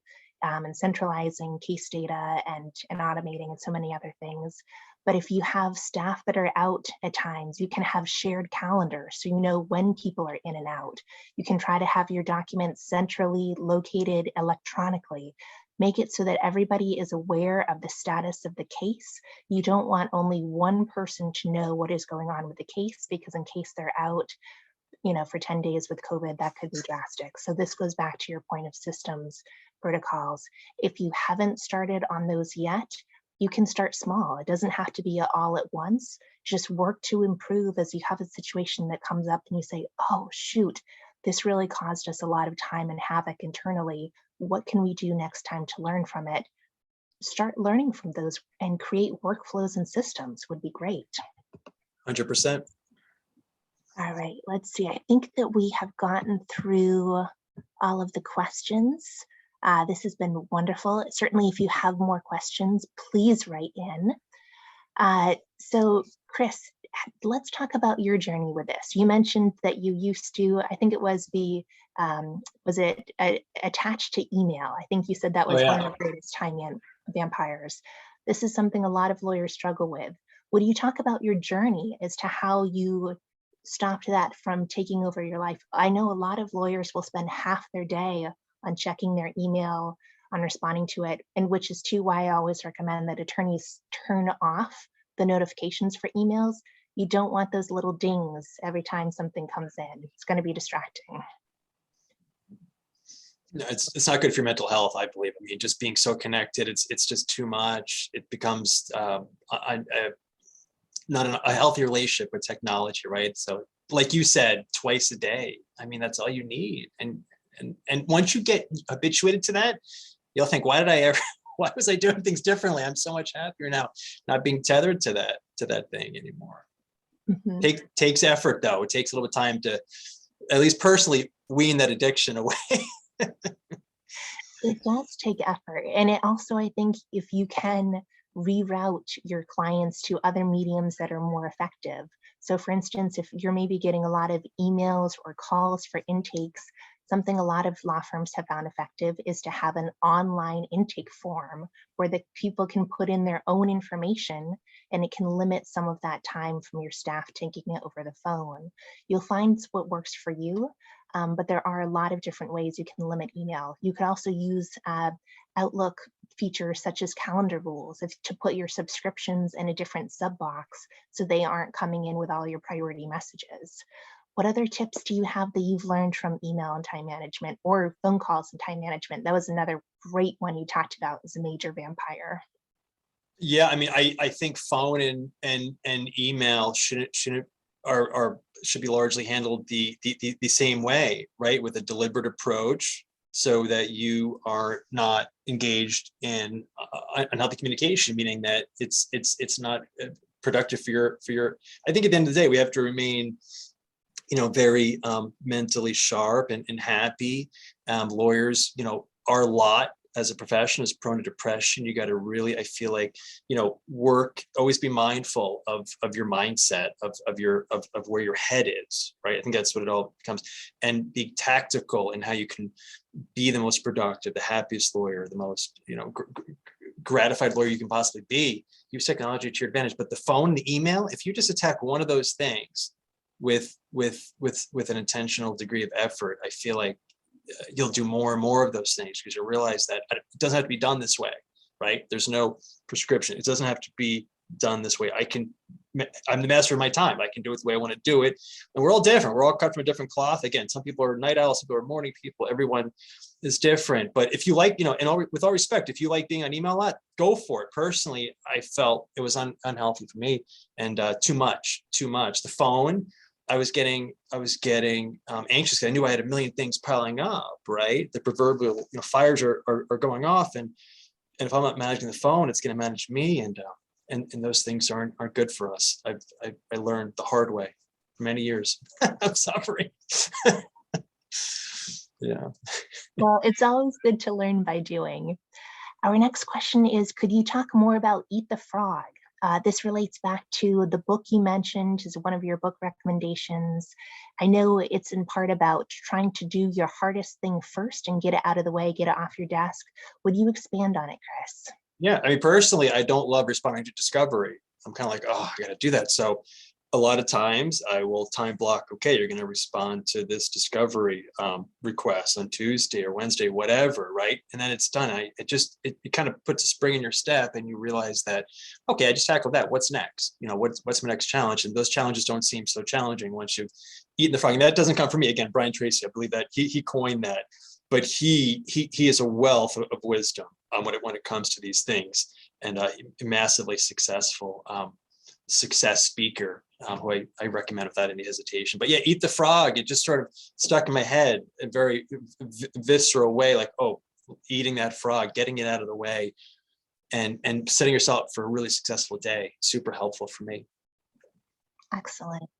in centralizing case data and automating and so many other things. But if you have staff that are out at times, you can have shared calendars so you know when people are in and out. You can try to have your documents centrally located electronically. Make it so that everybody is aware of the status of the case. You don't want only one person to know what is going on with the case, because in case they're out, for 10 days with COVID, that could be drastic. So this goes back to your point of systems, protocols. If you haven't started on those yet, you can start small. It doesn't have to be all at once. Just work to improve as you have a situation that comes up and you say, oh, shoot, this really caused us a lot of time and havoc internally. What can we do next time to learn from it? Start learning from those and create workflows and systems would be great. 100%. All right, let's see. I think that we have gotten through all of the questions. This has been wonderful. Certainly, if you have more questions, please write in. So Chris, let's talk about your journey with this. You mentioned that you used to, I think it was attached to email? I think you said that was one of the greatest time vampires. This is something a lot of lawyers struggle with. Would you talk about your journey as to how you stopped that from taking over your life? I know a lot of lawyers will spend half their day on checking their email, on responding to it, and which is too why I always recommend that attorneys turn off the notifications for emails. You don't want those little dings every time something comes in. It's going to be distracting. No, it's not good for your mental health, I believe. I mean, just being so connected, it's just too much. It becomes not a healthy relationship with technology, right? So like you said, twice a day, I mean, that's all you need. And once you get habituated to that, you'll think, why was I doing things differently? I'm so much happier now, not being tethered to that thing anymore. Mm-hmm. Takes effort though. It takes a little bit of time to, at least personally, wean that addiction away. It does take effort. And it also, I think, if you can reroute your clients to other mediums that are more effective. So for instance, if you're maybe getting a lot of emails or calls for intakes, something a lot of law firms have found effective is to have an online intake form where the people can put in their own information, and it can limit some of that time from your staff taking it over the phone. You'll find what works for you, but there are a lot of different ways you can limit email. You could also use Outlook features such as calendar rules to put your subscriptions in a different sub box so they aren't coming in with all your priority messages. What other tips do you have that you've learned from email and time management, or phone calls and time management? That was another great one you talked about as a major vampire. Yeah, I mean, I think phone and email should be largely handled the same way, right? With a deliberate approach, so that you are not engaged in unhealthy communication, meaning that it's not productive for your. I think at the end of the day, we have to remain, very mentally sharp and happy. Lawyers, our lot as a profession is prone to depression. You got to really, I feel like, work, always be mindful of your mindset, of where your head is, right? I think that's what it all becomes, and be tactical in how you can be the most productive, the happiest lawyer, the most, gratified lawyer you can possibly be. Use technology to your advantage. But the phone, the email, if you just attack one of those things with an intentional degree of effort, I feel like you'll do more and more of those things, because you'll realize that it doesn't have to be done this way, right? There's no prescription. It doesn't have to be done this way. I'm the master of my time. I can do it the way I want to do it. And we're all different. We're all cut from a different cloth. Again, some people are night owls, some people are morning people. Everyone is different. But if you like, with all respect, if you like being on email a lot, go for it. Personally, I felt it was unhealthy for me, and too much. The phone, I was getting anxious, because I knew I had a million things piling up, right? The proverbial fires are going off, and if I'm not managing the phone, it's going to manage me, and those things aren't good for us. I learned the hard way for many years. I'm suffering. Yeah. Well, it's always good to learn by doing. Our next question is, could you talk more about Eat the Frog? This relates back to the book you mentioned as one of your book recommendations. I know it's in part about trying to do your hardest thing first and get it out of the way, get it off your desk. Would you expand on it, Chris? Yeah, I mean, personally, I don't love responding to discovery. I'm kind of like, oh, I got to do that. So a lot of times I will time block, okay, you're going to respond to this discovery request on Tuesday or Wednesday, whatever, right? And then it's done. It kind of puts a spring in your step, and you realize that, okay, I just tackled that. What's next? What's my next challenge? And those challenges don't seem so challenging once you've eaten the frog. And that doesn't come from me. Again, Brian Tracy, I believe that he coined that, but he is a wealth of wisdom when it comes to these things, and massively successful success speaker who I recommend without any hesitation. But yeah, Eat the Frog, it just sort of stuck in my head in a very visceral way, like, oh, eating that frog, getting it out of the way, and setting yourself up for a really successful day. Super helpful for me. Excellent.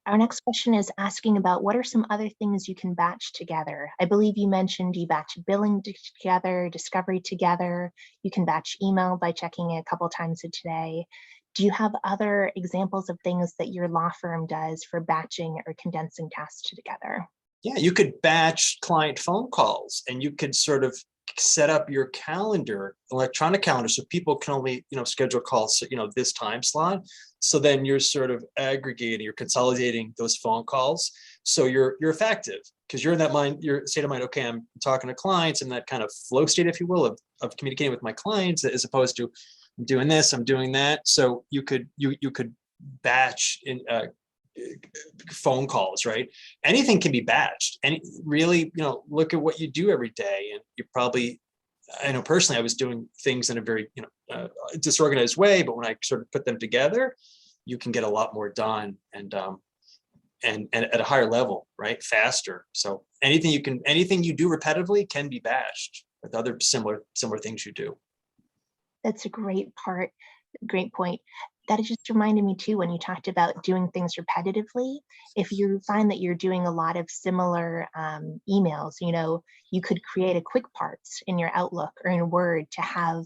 Our next question is asking about what are some other things you can batch together? I believe you mentioned you batch billing together, discovery together. You can batch email by checking it a couple times a day. Do you have other examples of things that your law firm does for batching or condensing tasks together? Yeah, you could batch client phone calls, and you could sort of set up your calendar, electronic calendar, so people can only schedule calls this time slot. So then you're sort of aggregating, you're consolidating those phone calls, so you're effective, because you're in that your state of mind, okay, I'm talking to clients, in that kind of flow state, if you will, of communicating with my clients, as opposed to I'm doing this, I'm doing that. So you could batch in phone calls, right? Anything can be batched, and really, look at what you do every day, and you probably, I know personally, I was doing things in a very disorganized way, but when I sort of put them together, you can get a lot more done, and at a higher level, right? Faster. So anything you do repetitively can be batched with other similar things you do. That's a great point. That just reminded me too, when you talked about doing things repetitively, if you find that you're doing a lot of similar emails, you could create a quick parts in your Outlook or in Word to have,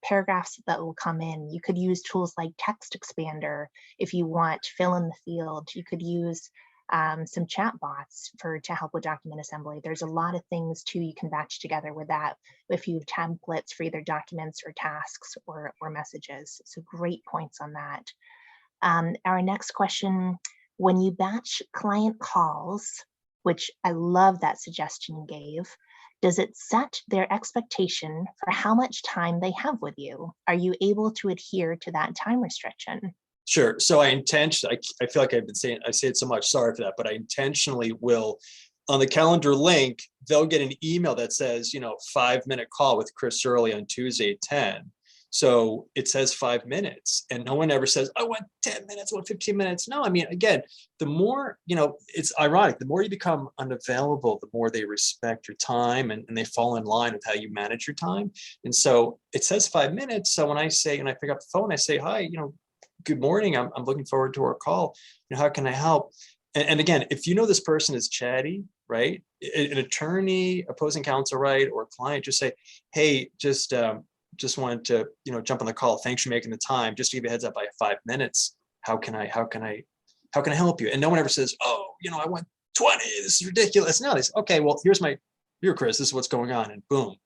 paragraphs that will come in. You could use tools like Text Expander if you want to fill in the field. You could use some chat bots to help with document assembly. There's a lot of things too you can batch together with that if you have templates for either documents or tasks or messages. So great points on that. Our next question, when you batch client calls, which I love that suggestion you gave, does it set their expectation for how much time they have with you? Are you able to adhere to that time restriction? Sure. So I feel like I say it so much, sorry for that, but I intentionally will, on the calendar link, they'll get an email that says, 5-minute call with Chris Early on Tuesday at 10. So it says 5 minutes, and no one ever says, I want 10 minutes, I want 15 minutes. No, I mean, again, the more, it's ironic, the more you become unavailable, the more they respect your time, and they fall in line with how you manage your time. And so it says 5 minutes. So when I pick up the phone, I say, hi, good morning, I'm looking forward to our call. How can I help? And again, if this person is chatty, right? An attorney, opposing counsel, right? Or a client, just say, hey, just wanted to, jump on the call. Thanks for making the time. Just to give you a heads up, I have 5 minutes. How can I help you? And no one ever says, oh, I want 20. This is ridiculous. No, they say, okay, well, here, Chris, this is what's going on. And boom,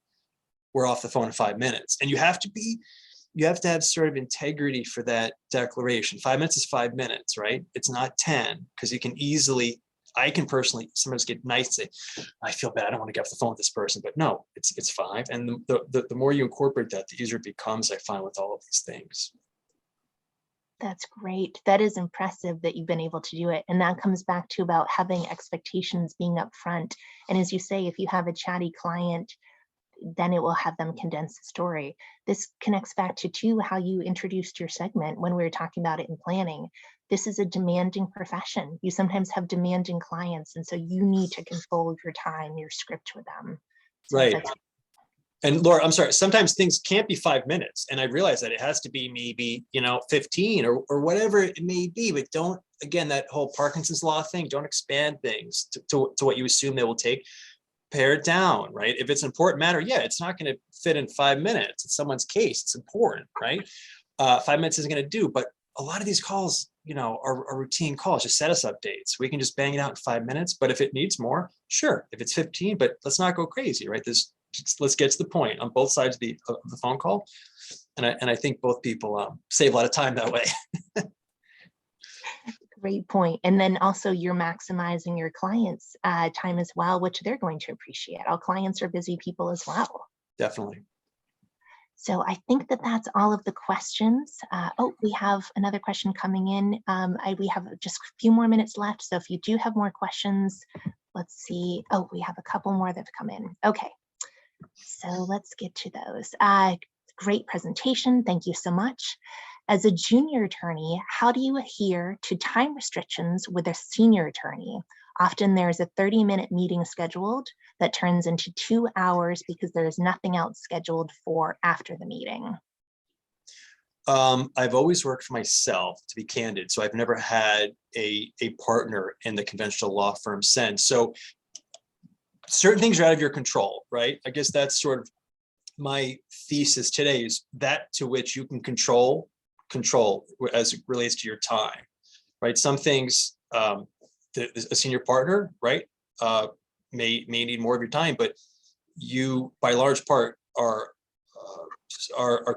we're off the phone in 5 minutes. And you have to have sort of integrity for that declaration. 5 minutes is 5 minutes, right? It's not 10, because I can personally sometimes get nice and say, I feel bad, I don't want to get off the phone with this person, but no, it's 5. And the more you incorporate that, the easier it becomes, I find, with all of these things. That's great. That is impressive that you've been able to do it. And that comes back to about having expectations being upfront. And as you say, if you have a chatty client, then it will have them condense the story. This connects back to too how you introduced your segment when we were talking about it in planning. This is a demanding profession. You sometimes have demanding clients, and so you need to control your time, your script with them. So Right. that's And Laura, I'm sorry, sometimes things can't be 5 minutes. And I realize that it has to be maybe, 15 or whatever it may be, but don't, again, that whole Parkinson's Law thing, don't expand things to what you assume they will take. Pare it down, right? If it's an important matter, yeah, it's not going to fit in 5 minutes. It's someone's case. It's important, right? 5 minutes isn't going to do, but a lot of these calls, are routine calls, just status updates. We can just bang it out in 5 minutes, but if it needs more, sure. If it's 15, but let's not go crazy, right? Let's get to the point on both sides of the phone call. And I think both people save a lot of time that way. great point. And then also you're maximizing your clients' time as well, which they're going to appreciate. All clients are busy people as well. Definitely. So I think that that's all of the questions. We have another question coming in. We have just a few more minutes left. So if you do have more questions, let's see. Oh, we have a couple more that have come in. Okay, so let's get to those. Great presentation. Thank you so much. As a junior attorney, how do you adhere to time restrictions with a senior attorney? Often there's a 30-minute meeting scheduled that turns into 2 hours because there's nothing else scheduled for after the meeting. I've always worked for myself, to be candid. So I've never had a partner in the conventional law firm sense. So certain things are out of your control, right? I guess that's sort of my thesis today, is that to which you can control as it relates to your time, right? Some things, a senior partner, right, may need more of your time, but you, by large part, are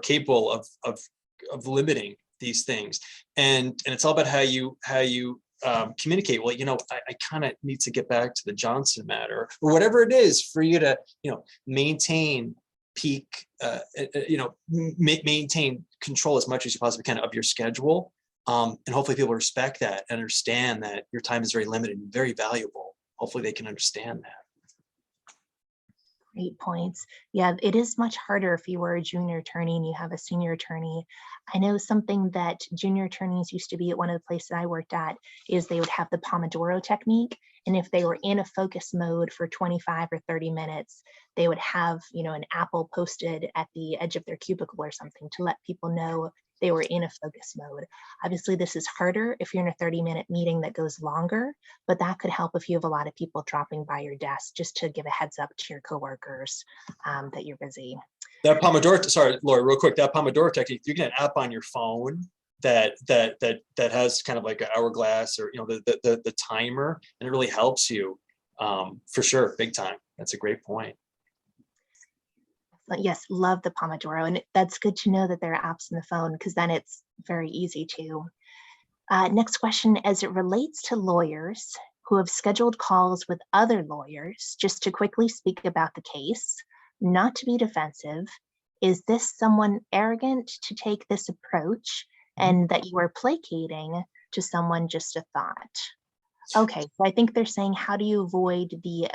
capable of limiting these things, and it's all about how you communicate. Well, I kind of need to get back to the Johnson matter, or whatever it is, for you to maintain peak, maintain control as much as you possibly can of your schedule. And hopefully people respect that and understand that your time is very limited and very valuable. Hopefully they can understand that. Great points. Yeah, it is much harder if you were a junior attorney and you have a senior attorney. I know something that junior attorneys used to be at one of the places I worked at is they would have the Pomodoro technique. And if they were in a focus mode for 25 or 30 minutes, they would have, an apple posted at the edge of their cubicle or something to let people know they were in a focus mode. Obviously, this is harder if you're in a 30-minute meeting that goes longer, but that could help if you have a lot of people dropping by your desk, just to give a heads up to your coworkers that you're busy. That Pomodoro, sorry, Laura, real quick, that Pomodoro technique, you can get an app on your phone that has kind of like an hourglass, or the timer, and it really helps you, for sure, big time. That's a great point. But yes, love the Pomodoro, and that's good to know that there are apps in the phone, because then it's very easy to. Next question, as it relates to lawyers who have scheduled calls with other lawyers just to quickly speak about the case, not to be defensive, is this someone arrogant to take this approach, and that you are placating to someone just a thought? Okay, so I think they're saying, how do you avoid the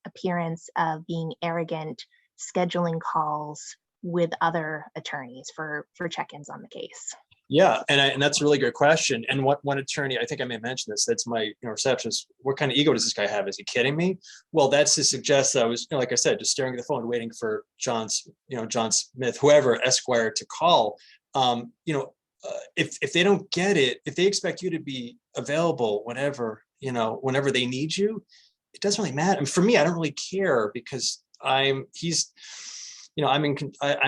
appearance of being arrogant scheduling calls with other attorneys for check-ins on the case? Yeah, and that's a really good question. And what one attorney, I think I may mention this, that's my receptionist, what kind of ego does this guy have? Is he kidding me? Well, that's to suggest that I was, like I said, just staring at the phone, waiting for John Smith, whoever, Esquire, to call. If they don't get it, if they expect you to be available whenever they need you, it doesn't really matter. And for me, I don't really care, because I'm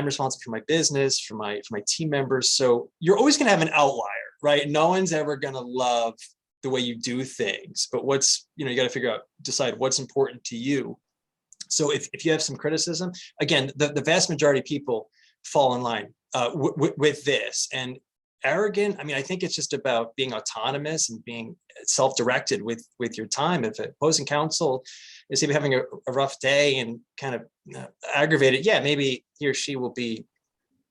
responsible for my business, for my team members. So you're always going to have an outlier, right? No one's ever going to love the way you do things, but you got to decide what's important to you. So if you have some criticism, again, the vast majority of people fall in line with this. And arrogant, I mean, I think it's just about being autonomous and being self-directed with your time. If opposing counsel is maybe having a rough day and kind of aggravated, yeah, maybe he or she will be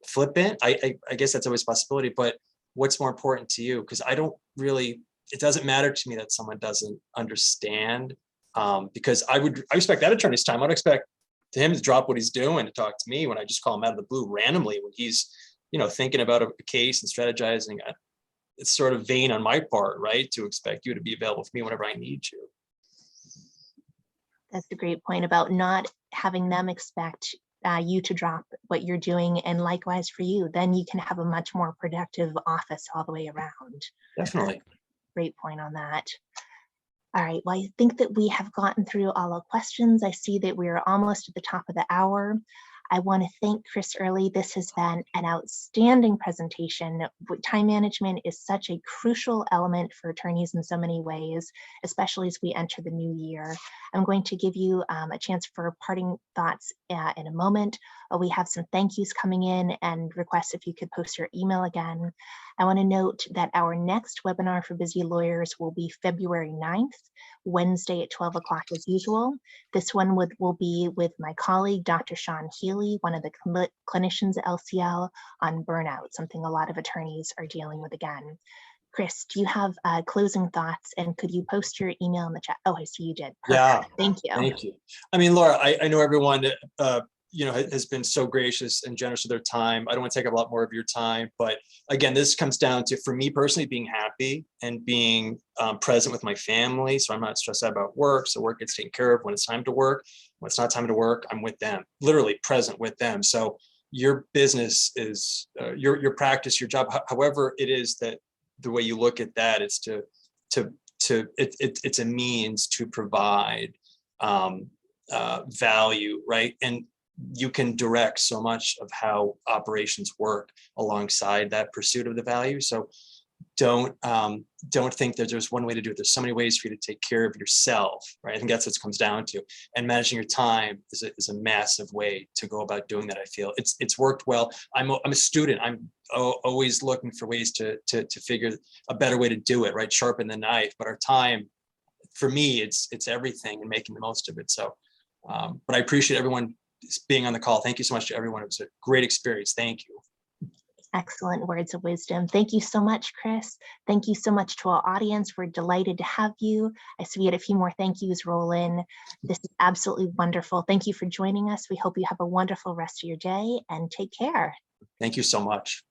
flippant. I guess that's always a possibility, but what's more important to you? Because I don't really, it doesn't matter to me that someone doesn't understand, because I respect that attorney's time. I'd expect to him to drop what he's doing to talk to me when I just call him out of the blue randomly when he's, thinking about a case and strategizing. It's sort of vain on my part, right, to expect you to be available for me whenever I need you. That's a great point about not having them expect you to drop what you're doing, and likewise for you. Then you can have a much more productive office all the way around. Definitely. Great point on that. All right, well, I think that we have gotten through all the questions. I see that we're almost at the top of the hour. I want to thank Chris Early. This has been an outstanding presentation. Time management is such a crucial element for attorneys in so many ways, especially as we enter the new year. I'm going to give you a chance for parting thoughts in a moment. We have some thank yous coming in and requests if you could post your email again. I want to note that our next webinar for busy lawyers will be February 9th, Wednesday at 12 o'clock as usual. This one will be with my colleague, Dr. Sean Healy, one of the clinicians at LCL, on burnout, something a lot of attorneys are dealing with again. Chris, do you have closing thoughts, and could you post your email in the chat? Oh, I see you did. Perfect. Yeah. Thank you. Thank you. I mean, Laura, I know everyone has been so gracious and generous with their time. I don't want to take up a lot more of your time, but again, this comes down to, for me personally, being happy and being present with my family. So I'm not stressed out about work. So work gets taken care of when it's time to work. When it's not time to work, I'm with them, literally present with them. So your business is your practice, your job, however it is that the way you look at that, is it's a means to provide value, right? And you can direct so much of how operations work alongside that pursuit of the value. So don't think that there's one way to do it. There's so many ways for you to take care of yourself, right? I think that's what it comes down to. And managing your time is a massive way to go about doing that. I feel it's worked well. I'm a student. I'm always looking for ways to figure a better way to do it, right? Sharpen the knife. But our time, for me, it's everything, and making the most of it. So, but I appreciate everyone being on the call. Thank you so much to everyone. It was a great experience. Thank you. Excellent words of wisdom. Thank you so much, Chris. Thank you so much to our audience. We're delighted to have you. I see we had a few more thank yous roll in. This is absolutely wonderful. Thank you for joining us. We hope you have a wonderful rest of your day, and take care. Thank you so much.